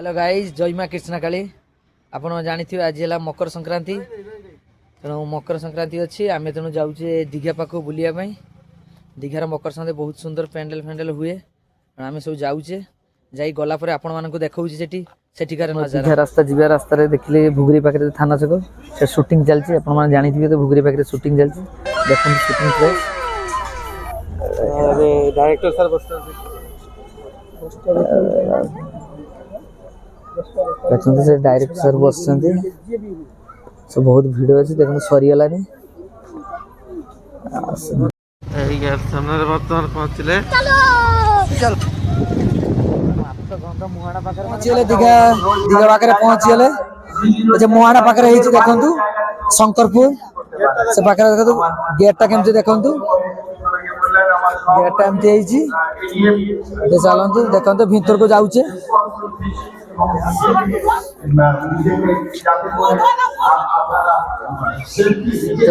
hello guys जय माँ कृष्ण काली आप जानी आज है मकर संक्रांति तेणु मकर संक्रांति अच्छी आम तेणु जाऊे दीघा पाख बुलायापाई दीघार मकर संक्रांति बहुत सुंदर पेंडेल फेंडेल हुए आम सब जाऊे जा गलापर आपण मानक देखा सेठिकार दीघा रास्ता जीवा रास्ता देखिले भुगरी पाखे थाना छक से शूटिंग चलती आप जानी तो भुगरी पाखे शूटिंग चलती देखते शूटिंग प्लेस डायरेक्टर सर बस देखते से डायरेक्टर सर बस सब बहुत भीड़ अच्छी देखते सरीगलानी बर्तमान पहुँचले पहुँचीगले दीघा दीघा पाखे पहुँचीगले मुहाणा पाखे देखु शंकरपुर से पाखे देखु गेटा केमती देखु गेटा एमती चलतु देखते भीतर को जाऊे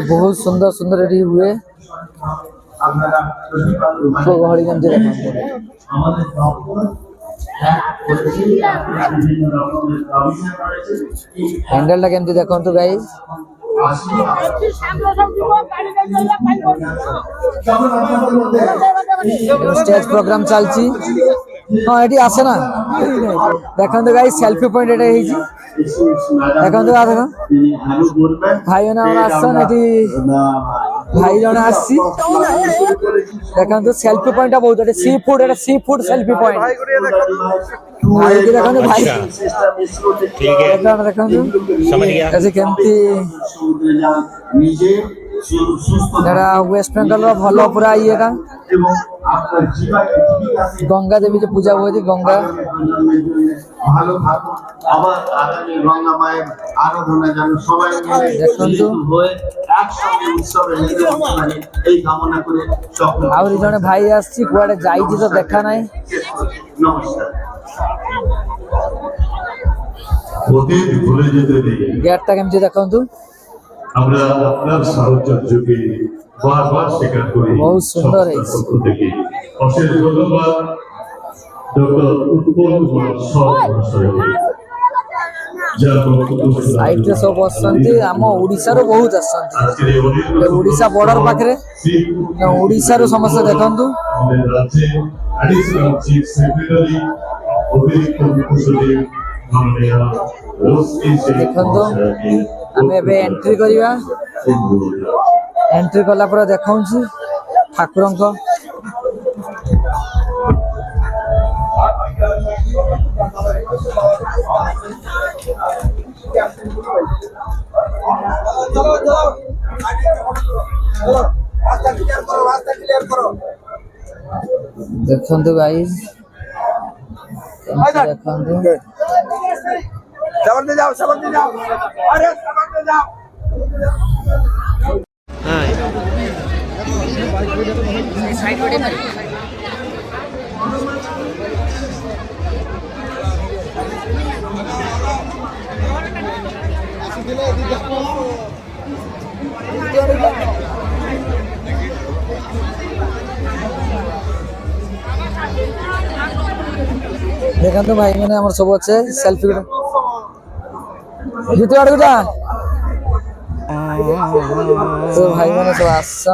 बहुत सुंदर सुंदर ये हुए गहली केमती देखते हैंडल केमती देखते गाइस स्टेज प्रोग्राम चलती हाँ ये आसे ना देखते गाइस सेल्फी पॉइंट देखते देख भाई आसन भाई जन आसी देखते सेल्फी पॉइंट बहुत सी फूड सेल्फी पॉइंट भाई की देखते भाई देखते केमती वेस्ट बेंगल भल पूरा ये गंगा देवी जो पूजा हुई थी गंगा जड़े भाई आड़े तो देखा ना गेटा केमती देखु बहुत सुंदर है साइड सब बसती आम ओडिशा रो बहुत आसती ओडिशा बॉर्डर पाखे ओडिशा रो समस्त देखु देखो आम एंट्री करवा एंट्री कला पर देखा ठाकुर देखु गाइस देखो भाई मैंने हमारे सब अच्छे सेल्फी जीते आड़ जा तो भाई मैंने सब आस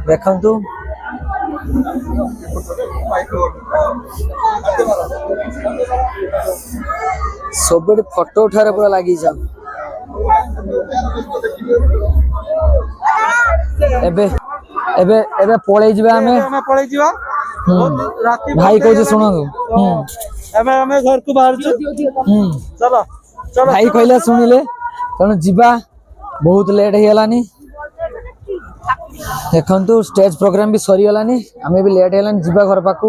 देखु सब फोटो उठार पूरा लगी पलि भाई कह शुणु घर को बाहर चलो चलो भाई कहले शुणिले तेणु जीवा बहुत लेट होगलानी देखु स्टेज प्रोग्राम भी सरीगलानी आम भी लेट होगलानी जीवा घर पाक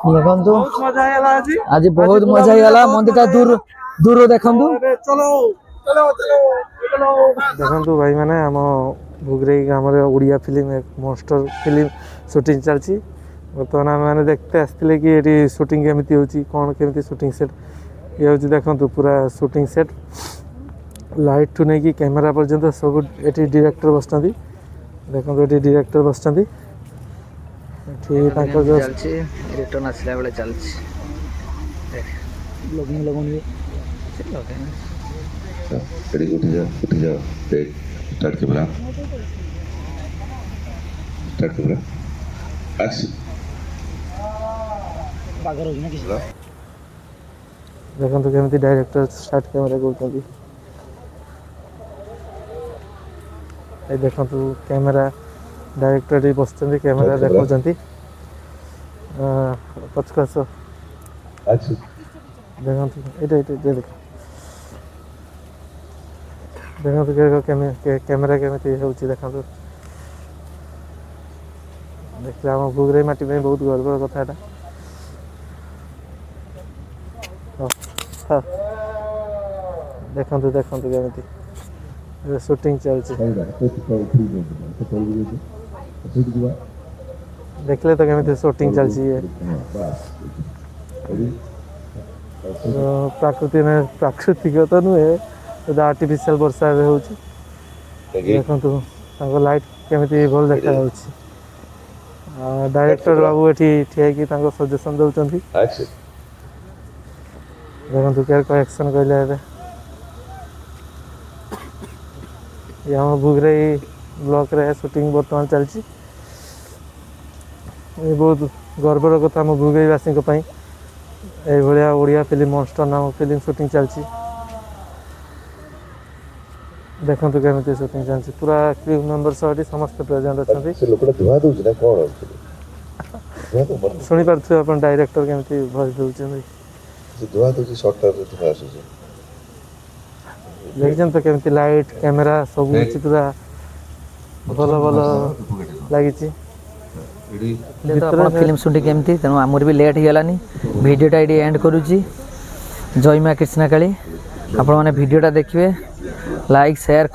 देखु आज बहुत मजा होगा मंदिर दूर दूर देखु देखु भाई मैंने आम भुगरे ग्राम ओडिया फिल्म एक मॉन्स्टर फिल्म शूटिंग चलती बर्तमान आम मैंने देखते आसते कि ये शूटिंग केमती हो कौन केमती शूटिंग सेट ये हूँ देखो पूरा शूटिंग सेट लाइट ठू नहीं कैमेरा पर्यंत सब ये डायरेक्टर बसता देखो ये डायरेक्टर बसता रिटर्न आसला बेले चलती ब्लॉगिंग लगाउनु रेडी उठ जाओ टेक स्टार्ट कैमरा एक्शन बागर होगी ना किसी देखो केମିତି डायरेक्टर स्टार्ट कैमरा करते ये देखो कैमरा डायरेक्टर बसुँच कैमरा देखा पचक आस एक्शन देखो ये देख देखो कैमरा केमी हो देखो देखिए आम भुगराई माटी में बहुत गर्व कथा यहाँ देखो देखो केमी शूटिंग चलती देखले तो केमी शूटिंग चलती है प्राकृतिक में प्राकृतिक तो नुहे आर्टिफिशियल वर्षा हो देखो लाइट केमी भल देखा डायरेक्टर बाबू ये ठिया सजेसन दौरान एक्शन देखो क्या एक्शन कहले ये आम भुगराई ब्लॉक रे शूटिंग बर्तमान चलती बहुत गर्वर कथा आम भुगराईवासी ये ओडिया फिल्म मॉन्स्टर नाम फिल्म शूटिंग चलती देखो केमी शूटिंग चलती पूरा क्रू मेंबर सहित समस्त प्रेजेंट अच्छा से लोकटा धुआ दउछ ना कोन धुआ तो बंद शुणी पार्थे आप डायरेक्टर केमी भज दौरान से धुआ दउछ शॉर्ट टाइम रे धुआ आसुछ देखिए तो केमी लाइट कैमेरा सब किसी पूरा भल भल लगी तो आप फिल्म शूटिंग केमती तेणु आमर भी लेट हो गलानी भिडटा ये एंड करुच्ची जय माँ कृष्णा काली आपण मैंने भिडटा देखिए लाइक शेयर